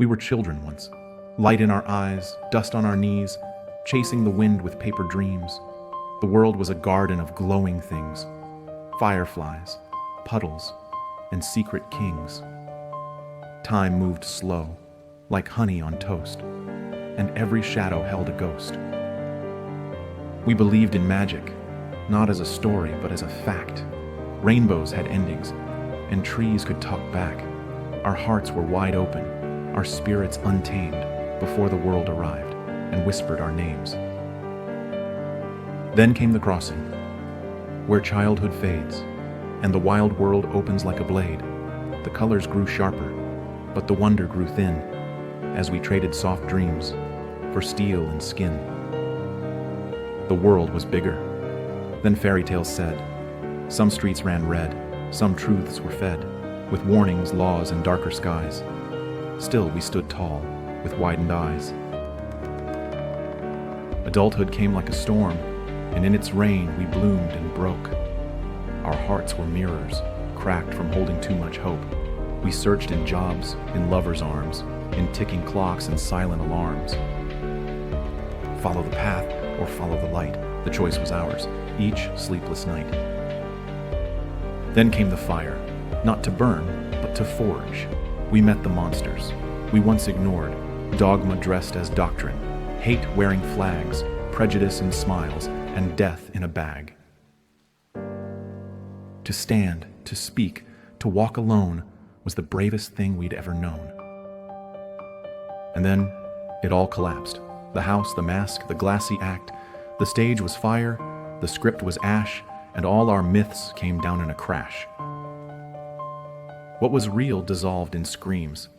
We were children once, light in our eyes, dust on our knees, chasing the wind with paper dreams. The world was a garden of glowing things, fireflies, puddles, and secret kings. Time moved slow, like honey on toast, and every shadow held a ghost. We believed in magic, not as a story, but as a fact. Rainbows had endings, and trees could talk back. Our hearts were wide open, our spirits untamed, before the world arrived and whispered our names. Then came the crossing, where childhood fades, and the wild world opens like a blade. The colors grew sharper, but the wonder grew thin, as we traded soft dreams for steel and skin. The world was bigger than fairy tales said. Some streets ran red, some truths were fed, with warnings, laws, and darker skies. Still we stood tall, with widened eyes. Adulthood came like a storm, and in its rain we bloomed and broke. Our hearts were mirrors, cracked from holding too much hope. We searched in jobs, in lovers' arms, in ticking clocks and silent alarms. Follow the path or follow the light, the choice was ours, each sleepless night. Then came the fire, not to burn, but to forge. We met the monsters we once ignored, dogma dressed as doctrine, hate wearing flags, prejudice in smiles, and death in a bag. To stand, to speak, to walk alone was the bravest thing we'd ever known. And then it all collapsed. The house, the mask, the glassy act. The stage was fire, the script was ash, and all our myths came down in a crash. What was real dissolved in screams.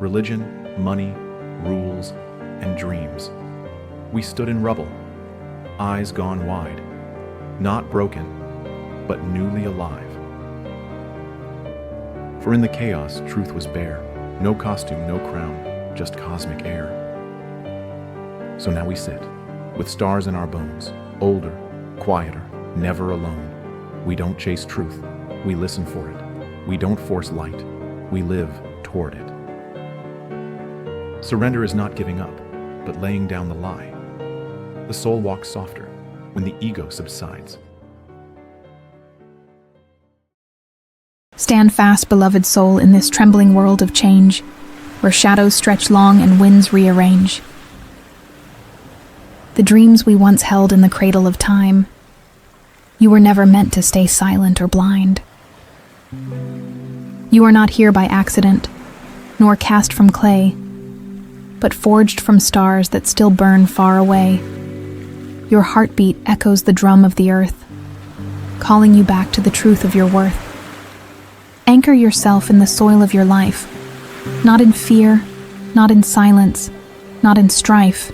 Religion, money, rules, and dreams. We stood in rubble, eyes gone wide, not broken, but newly alive. For in the chaos, truth was bare. No costume, no crown, just cosmic air. So now we sit, with stars in our bones, older, quieter, never alone. We don't chase truth, we listen for it. We don't force light, we live toward it. Surrender is not giving up, but laying down the lie. The soul walks softer when the ego subsides. Stand fast, beloved soul, in this trembling world of change, where shadows stretch long and winds rearrange. The dreams we once held in the cradle of time, you were never meant to stay silent or blind. You are not here by accident, nor cast from clay, but forged from stars that still burn far away. Your heartbeat echoes the drum of the earth, calling you back to the truth of your worth. Anchor yourself in the soil of your life, not in fear, not in silence, not in strife,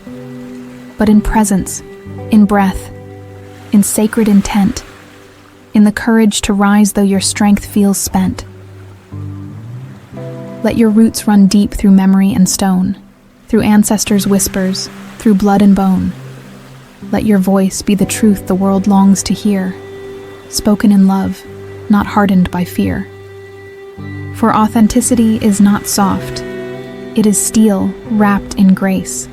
but in presence, in breath, in sacred intent, in the courage to rise though your strength feels spent. Let your roots run deep through memory and stone, through ancestors' whispers, through blood and bone. Let your voice be the truth the world longs to hear, spoken in love, not hardened by fear. For authenticity is not soft, it is steel wrapped in grace.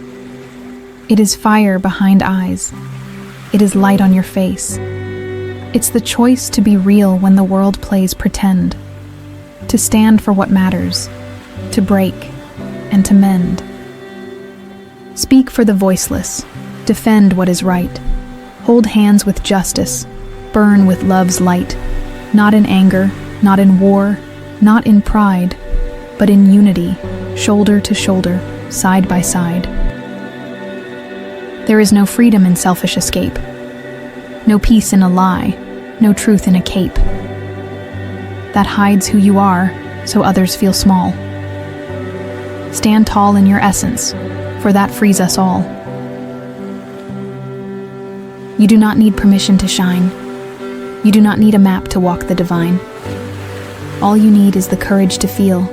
It is fire behind eyes, it is light on your face. It's the choice to be real when the world plays pretend, to stand for what matters, to break and to mend. Speak for the voiceless, defend what is right, hold hands with justice, burn with love's light, not in anger, not in war, not in pride, but in unity, shoulder to shoulder, side by side. There is no freedom in selfish escape, no peace in a lie, no truth in a cape that hides who you are so others feel small. Stand tall in your essence, for that frees us all. You do not need permission to shine. You do not need a map to walk the divine. All you need is the courage to feel,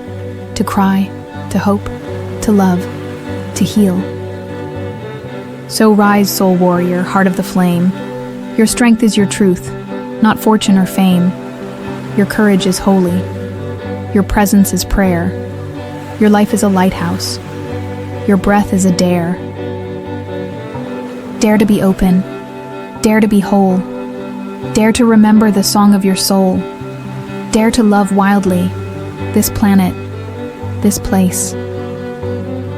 to cry, to hope, to love, to heal. So rise, soul warrior, heart of the flame. Your strength is your truth, not fortune or fame. Your courage is holy. Your presence is prayer. Your life is a lighthouse. Your breath is a dare. Dare to be open. Dare to be whole. Dare to remember the song of your soul. Dare to love wildly this planet, this place.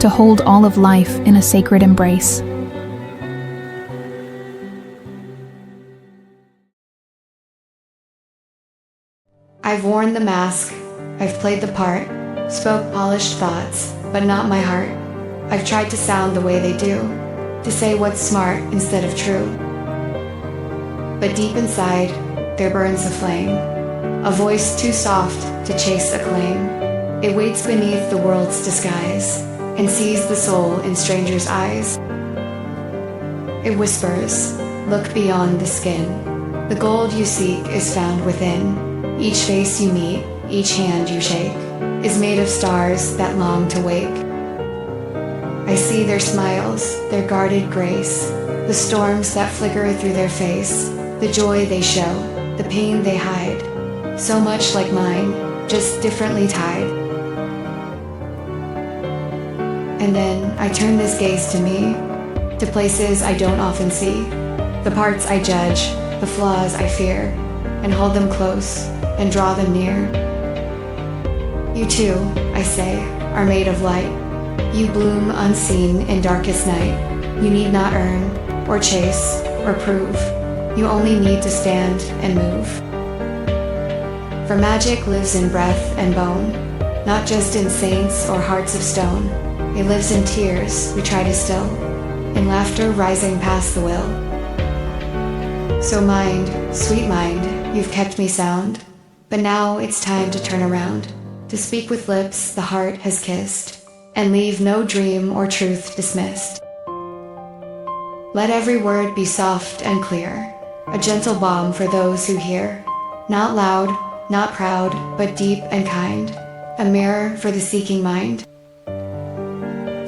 To hold all of life in a sacred embrace. I've worn the mask, I've played the part, spoke polished thoughts, but not my heart. I've tried to sound the way they do, to say what's smart instead of true. But deep inside, there burns a flame, a voice too soft to chase acclaim. It waits beneath the world's disguise, and sees the soul in strangers' eyes. It whispers, look beyond the skin. The gold you seek is found within. Each face you meet, each hand you shake, is made of stars that long to wake. I see their smiles, their guarded grace, the storms that flicker through their face, the joy they show, the pain they hide, so much like mine, just differently tied. And then I turn this gaze to me, to places I don't often see, the parts I judge, the flaws I fear, and hold them close and draw them near. You too, I say, are made of light. You bloom unseen in darkest night. You need not earn, or chase, or prove. You only need to stand and move. For magic lives in breath and bone, not just in saints or hearts of stone. It lives in tears we try to still, in laughter rising past the will. So mind, sweet mind, you've kept me sound. But now it's time to turn around, to speak with lips the heart has kissed, and leave no dream or truth dismissed. Let every word be soft and clear, a gentle balm for those who hear, not loud, not proud, but deep and kind, a mirror for the seeking mind.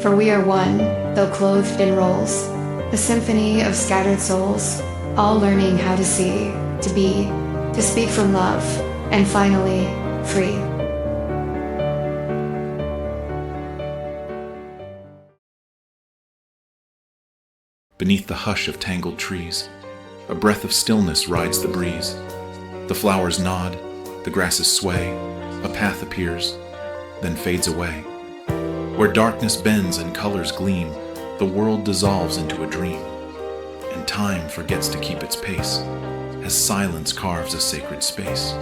For we are one, though clothed in roles, a symphony of scattered souls, all learning how to see, to be, to speak from love, and finally, free. Beneath the hush of tangled trees, a breath of stillness rides the breeze. The flowers nod, the grasses sway, a path appears, then fades away. Where darkness bends and colors gleam, the world dissolves into a dream, and time forgets to keep its pace, as silence carves a sacred space.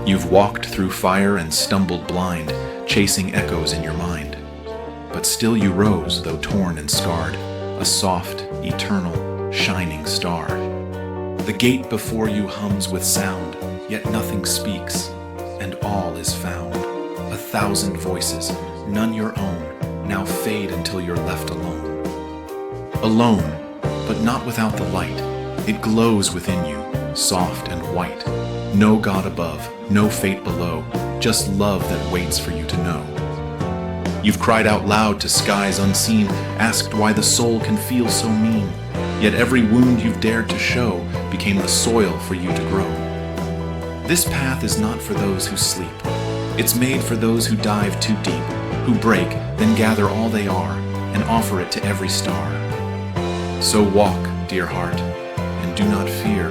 You've walked through fire and stumbled blind, chasing echoes in your mind. But still you rose, though torn and scarred, a soft, eternal, shining star. The gate before you hums with sound, yet nothing speaks, and all is found. 1,000 voices, none your own, now fade until you're left alone. Alone, but not without the light. It glows within you, soft and white. No God above, no fate below, just love that waits for you to know. You've cried out loud to skies unseen, asked why the soul can feel so mean, yet every wound you've dared to show became the soil for you to grow. This path is not for those who sleep. It's made for those who dive too deep, who break, then gather all they are, and offer it to every star. So walk, dear heart, and do not fear.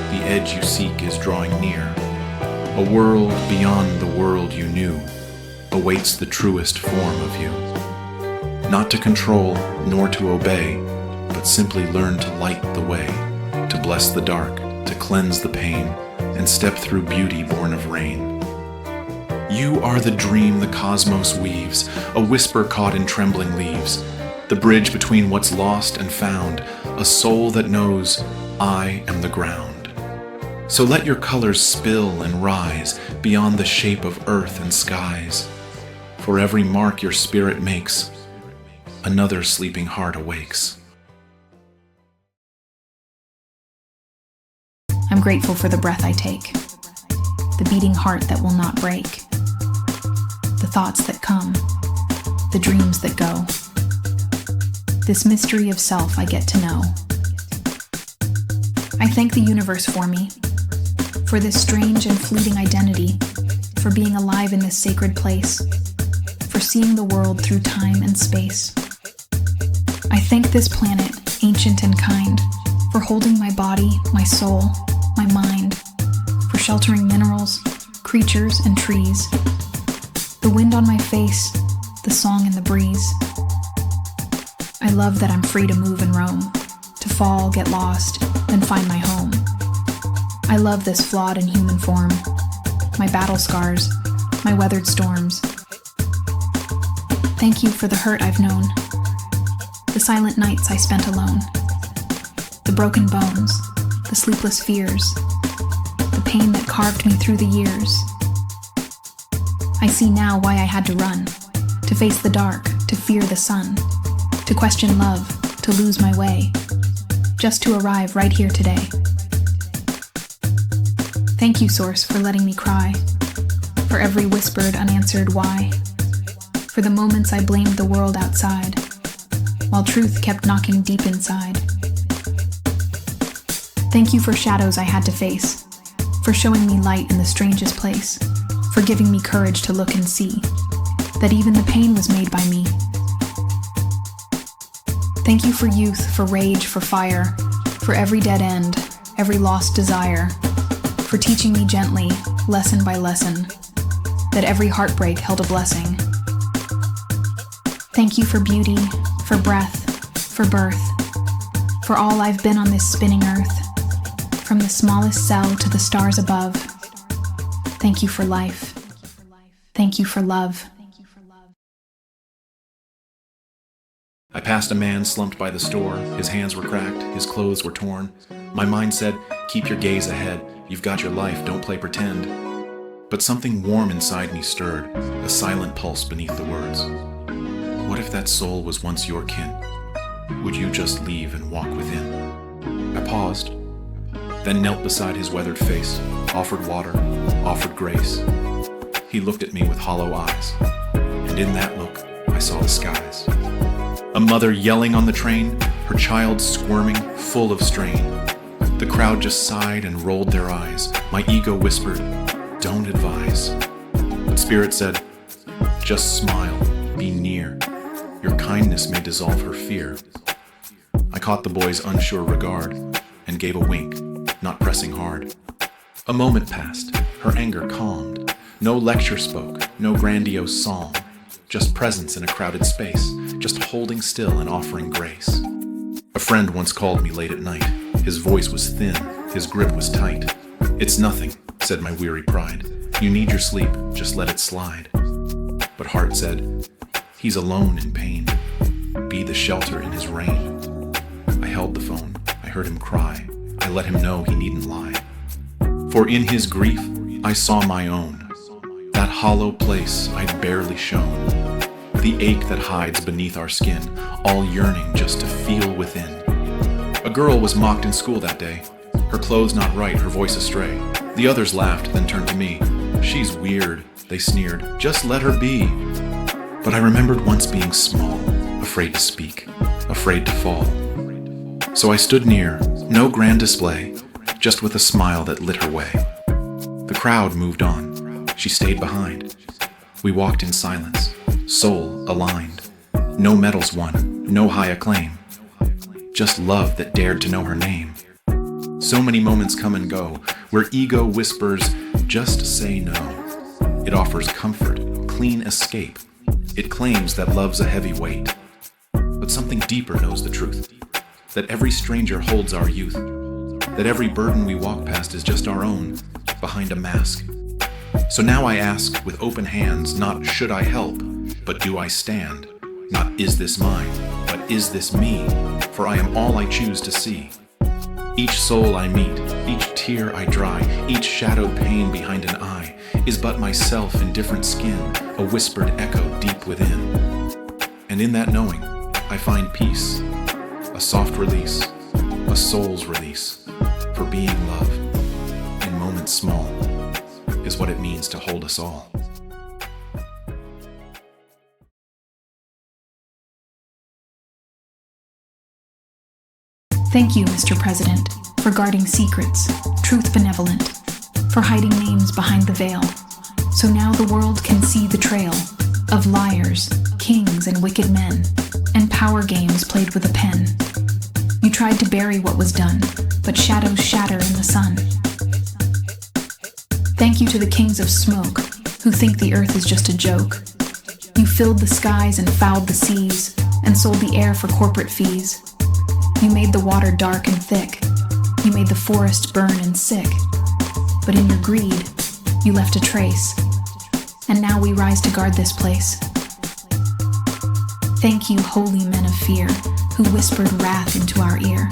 The edge you seek is drawing near. A world beyond the world you knew awaits the truest form of you. Not to control, nor to obey, but simply learn to light the way, to bless the dark, to cleanse the pain, and step through beauty born of rain. You are the dream the cosmos weaves, a whisper caught in trembling leaves, the bridge between what's lost and found, a soul that knows, I am the ground. So let your colors spill and rise beyond the shape of earth and skies. For every mark your spirit makes, another sleeping heart awakes. I'm grateful for the breath I take, the beating heart that will not break, the thoughts that come, the dreams that go. This mystery of self I get to know. I thank the universe for me, for this strange and fleeting identity, for being alive in this sacred place, for for seeing the world through time and space. I thank this planet, ancient and kind, for holding my body, my soul, my mind, for sheltering minerals, creatures, and trees. The wind on my face, the song in the breeze. I love that I'm free to move and roam, to fall, get lost, then find my home. I love this flawed and human form, my battle scars, my weathered storms. Thank you for the hurt I've known, the silent nights I spent alone, the broken bones, the sleepless fears, the pain that carved me through the years. I see now why I had to run, to face the dark, to fear the sun, to question love, to lose my way, just to arrive right here today. Thank you, Source, for letting me cry, for every whispered, unanswered why, for the moments I blamed the world outside, while truth kept knocking deep inside. Thank you for shadows I had to face, for showing me light in the strangest place, for giving me courage to look and see that even the pain was made by me. Thank you for youth, for rage, for fire, for every dead end, every lost desire, for teaching me gently, lesson by lesson, that every heartbreak held a blessing. Thank you for beauty, for breath, for birth, for all I've been on this spinning earth, from the smallest cell to the stars above. Thank you for life. Thank you for love. I passed a man slumped by the store. His hands were cracked, his clothes were torn. My mind said, keep your gaze ahead. You've got your life, don't play pretend. But something warm inside me stirred, a silent pulse beneath the words. What if that soul was once your kin? Would you just leave and walk within? I paused, then knelt beside his weathered face, offered water, offered grace. He looked at me with hollow eyes, and in that look, I saw the skies. A mother yelling on the train, her child squirming, full of strain. The crowd just sighed and rolled their eyes. My ego whispered, don't advise. But Spirit said, just smile, be near. Your kindness may dissolve her fear. I caught the boy's unsure regard and gave a wink, not pressing hard. A moment passed, her anger calmed. No lecture spoke, no grandiose psalm. Just presence in a crowded space, just holding still and offering grace. A friend once called me late at night. His voice was thin, his grip was tight. It's nothing, said my weary pride. You need your sleep, just let it slide. But heart said, he's alone in pain. Be the shelter in his rain. I held the phone, I heard him cry. I let him know he needn't lie. For in his grief, I saw my own. That hollow place I'd barely shown. The ache that hides beneath our skin, all yearning just to feel within. A girl was mocked in school that day. Her clothes not right, her voice astray. The others laughed, then turned to me. She's weird, they sneered. Just let her be. But I remembered once being small, afraid to speak, afraid to fall. So I stood near, no grand display, just with a smile that lit her way. The crowd moved on. She stayed behind. We walked in silence, soul aligned. No medals won, no high acclaim. Just love that dared to know her name. So many moments come and go, where ego whispers, just say no. It offers comfort, clean escape. It claims that love's a heavy weight. But something deeper knows the truth, that every stranger holds our youth, that every burden we walk past is just our own, behind a mask. So now I ask with open hands, not should I help, but do I stand? Not is this mine, but is this me? For I am all I choose to see. Each soul I meet, each tear I dry, each shadowed pain behind an eye, is but myself in different skin, a whispered echo deep within. And in that knowing, I find peace, a soft release, a soul's release, for being love, in moments small, is what it means to hold us all. Thank you, Mr. President, for guarding secrets, truth benevolent, for hiding names behind the veil, so now the world can see the trail, of liars, kings, and wicked men, and power games played with a pen. You tried to bury what was done, but shadows shatter in the sun. Thank you to the kings of smoke, who think the earth is just a joke. You filled the skies and fouled the seas, and sold the air for corporate fees. You made the water dark and thick. You made the forest burn and sick. But in your greed, you left a trace. And now we rise to guard this place. Thank you, holy men of fear, who whispered wrath into our ear.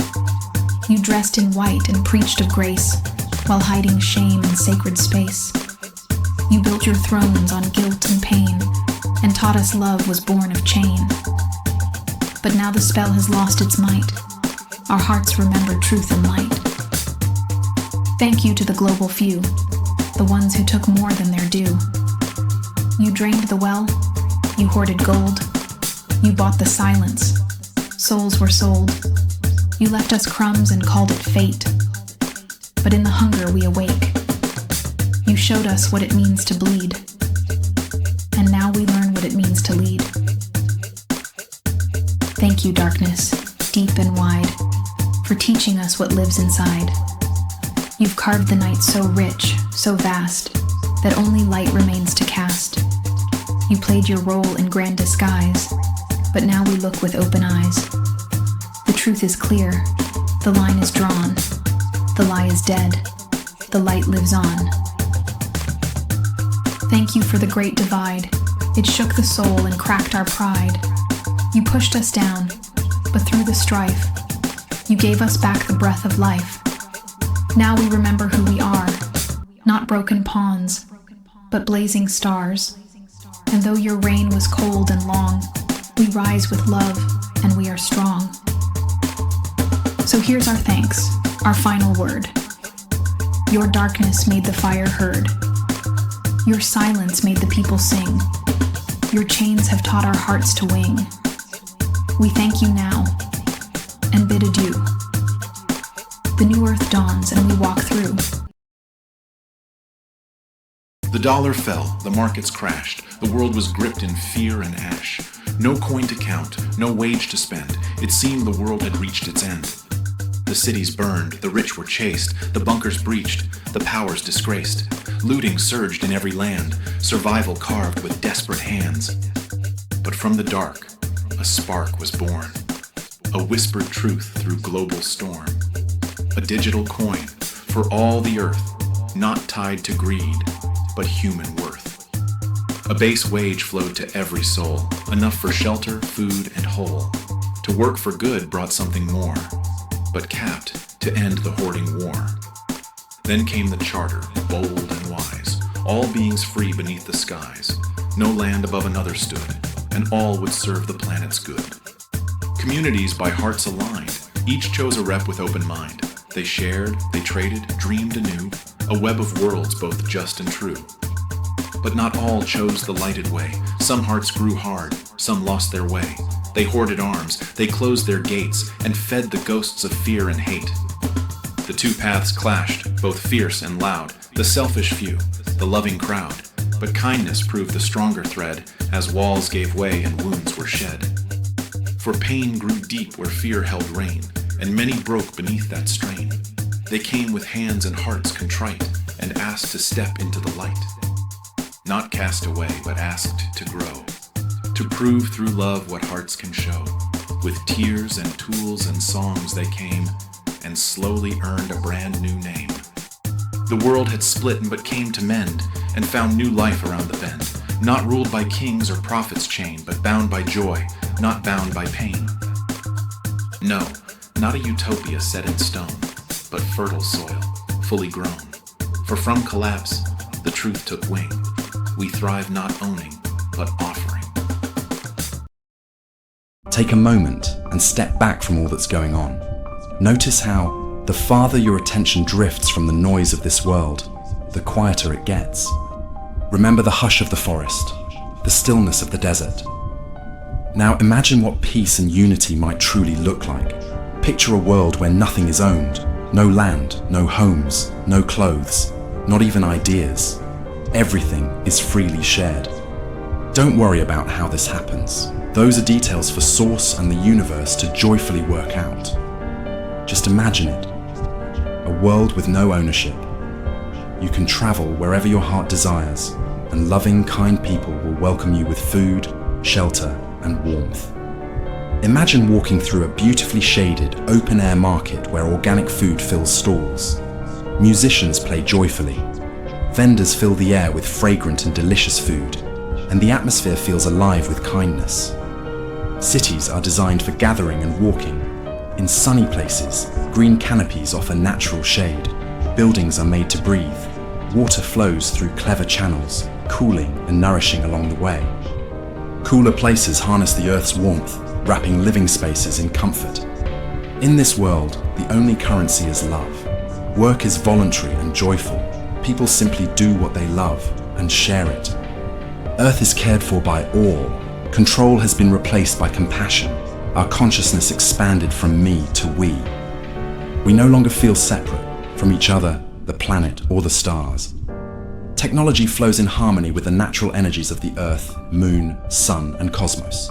You dressed in white and preached of grace, while hiding shame in sacred space. You built your thrones on guilt and pain, and taught us love was born of chain. But now the spell has lost its might. Our hearts remember truth and light. Thank you to the global few, the ones who took more than their due. You drained the well, you hoarded gold, you bought the silence, souls were sold. You left us crumbs and called it fate. But in the hunger we awake. You showed us what it means to bleed. And now we learn what it means to lead. Thank you, darkness, deep and wide, for teaching us what lives inside. You've carved the night so rich, so vast, that only light remains to cast. You played your role in grand disguise, but now we look with open eyes. The truth is clear, the line is drawn, the lie is dead, the light lives on. Thank you for the great divide. It shook the soul and cracked our pride. You pushed us down, but through the strife, you gave us back the breath of life. Now we remember who we are, not broken pawns, but blazing stars. And though your reign was cold and long, we rise with love and we are strong. So here's our thanks, our final word. Your darkness made the fire heard. Your silence made the people sing. Your chains have taught our hearts to wing. We thank you now and bid adieu. The new earth dawns and we walk through. The dollar fell, the markets crashed, the world was gripped in fear and ash. No coin to count, no wage to spend, it seemed the world had reached its end. The cities burned, the rich were chased, the bunkers breached, the powers disgraced. Looting surged in every land, survival carved with desperate hands. But from the dark, a spark was born, a whispered truth through global storm. A digital coin for all the earth, not tied to greed, but human worth. A base wage flowed to every soul, enough for shelter, food, and whole. To work for good brought something more, but capped to end the hoarding war. Then came the charter, bold and wise, all beings free beneath the skies. No land above another stood, and all would serve the planet's good. Communities by hearts aligned, each chose a rep with open mind. They shared, they traded, dreamed anew, a web of worlds both just and true. But not all chose the lighted way. Some hearts grew hard, some lost their way. They hoarded arms, they closed their gates, and fed the ghosts of fear and hate. The two paths clashed, both fierce and loud, the selfish few, the loving crowd. But kindness proved the stronger thread, as walls gave way and wounds were shed. For pain grew deep where fear held reign, and many broke beneath that strain. They came with hands and hearts contrite, and asked to step into the light. Not cast away, but asked to grow, to prove through love what hearts can show. With tears and tools and songs they came, and slowly earned a brand new name. The world had split but came to mend, and found new life around the bend. Not ruled by kings or prophets' chain, but bound by joy, not bound by pain. No, not a utopia set in stone, but fertile soil, fully grown. For from collapse, the truth took wing. We thrive not owning, but offering. Take a moment and step back from all that's going on. Notice how, the farther your attention drifts from the noise of this world, the quieter it gets. Remember the hush of the forest, the stillness of the desert. Now imagine what peace and unity might truly look like. Picture a world where nothing is owned, no land, no homes, no clothes, not even ideas. Everything is freely shared. Don't worry about how this happens. Those are details for Source and the universe to joyfully work out. Just imagine it. A world with no ownership. You can travel wherever your heart desires, and loving, kind people will welcome you with food, shelter, and warmth. Imagine walking through a beautifully shaded, open-air market where organic food fills stalls. Musicians play joyfully. Vendors fill the air with fragrant and delicious food, and the atmosphere feels alive with kindness. Cities are designed for gathering and walking. In sunny places, green canopies offer natural shade. Buildings are made to breathe. Water flows through clever channels, cooling and nourishing along the way. Cooler places harness the Earth's warmth, wrapping living spaces in comfort. In this world, the only currency is love. Work is voluntary and joyful. People simply do what they love and share it. Earth is cared for by all. Control has been replaced by compassion. Our consciousness expanded from me to we. We no longer feel separate from each other, the planet, or the stars. Technology flows in harmony with the natural energies of the Earth, Moon, Sun, and cosmos.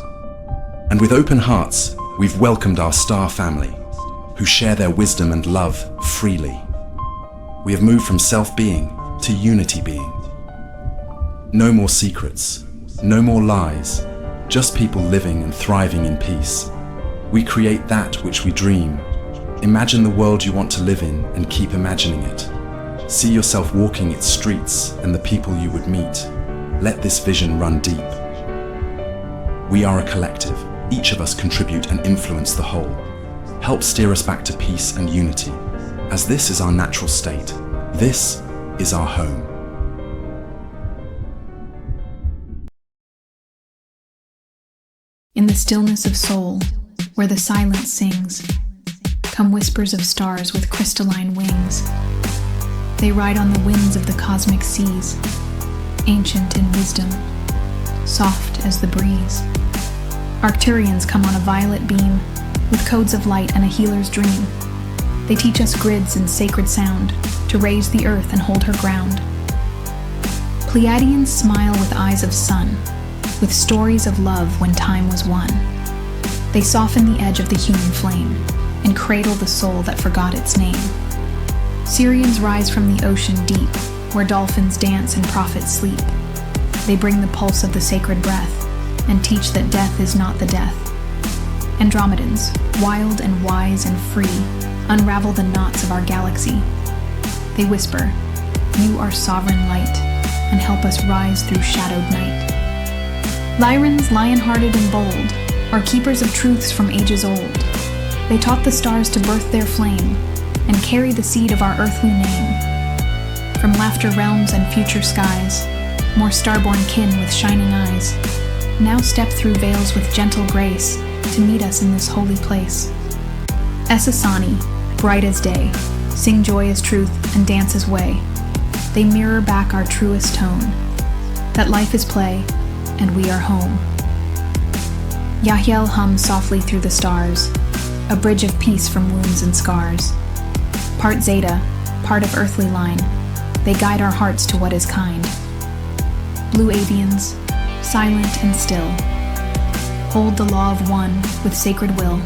And with open hearts, we've welcomed our star family, who share their wisdom and love freely. We have moved from self-being to unity being. No more secrets, no more lies, just people living and thriving in peace. We create that which we dream. Imagine the world you want to live in and keep imagining it. See yourself walking its streets and the people you would meet. Let this vision run deep. We are a collective. Each of us contribute and influence the whole. Help steer us back to peace and unity. As this is our natural state, this is our home. In the stillness of soul, where the silence sings, come whispers of stars with crystalline wings. They ride on the winds of the cosmic seas, ancient in wisdom, soft as the breeze. Arcturians come on a violet beam, with codes of light and a healer's dream. They teach us grids and sacred sound, to raise the earth and hold her ground. Pleiadians smile with eyes of sun, with stories of love when time was won. They soften the edge of the human flame, and cradle the soul that forgot its name. Syrians rise from the ocean deep, where dolphins dance and prophets sleep. They bring the pulse of the sacred breath, and teach that death is not the death. Andromedans, wild and wise and free, unravel the knots of our galaxy. They whisper, "You are sovereign light, and help us rise through shadowed night." Lyrans, lion-hearted and bold, are keepers of truths from ages old. They taught the stars to birth their flame, and carry the seed of our earthly name. From laughter realms and future skies, more starborn kin with shining eyes, now step through veils with gentle grace, to meet us in this holy place. Essasani, bright as day, sing joy as truth and dance as way. They mirror back our truest tone, that life is play, and we are home. Yahyel hums softly through the stars, a bridge of peace from wounds and scars. Part Zeta, part of earthly line, they guide our hearts to what is kind. Blue avians, silent and still, hold the law of one with sacred will.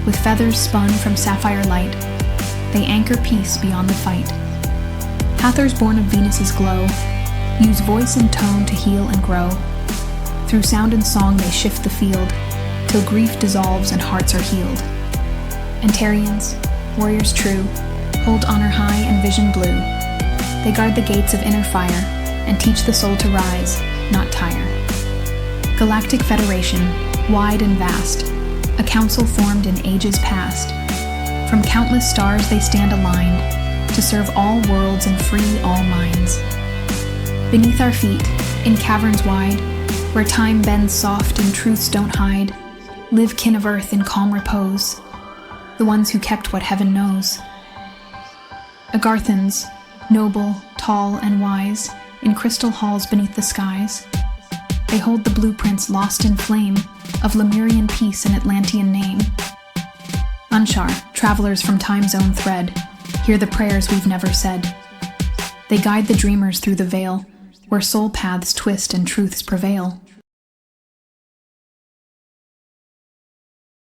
With feathers spun from sapphire light, they anchor peace beyond the fight. Hathors born of Venus's glow, use voice and tone to heal and grow. Through sound and song they shift the field, till grief dissolves and hearts are healed. Antarians, warriors true, hold honor high and vision blue. They guard the gates of inner fire, and teach the soul to rise, not tire. Galactic Federation, wide and vast, a council formed in ages past. From countless stars they stand aligned, to serve all worlds and free all minds. Beneath our feet, in caverns wide, where time bends soft and truths don't hide, live kin of earth in calm repose, the ones who kept what heaven knows. Agarthans, noble, tall, and wise, in crystal halls beneath the skies. They hold the blueprints lost in flame of Lemurian peace and Atlantean name. Anshar, travelers from time zone thread, hear the prayers we've never said. They guide the dreamers through the veil, where soul paths twist and truths prevail.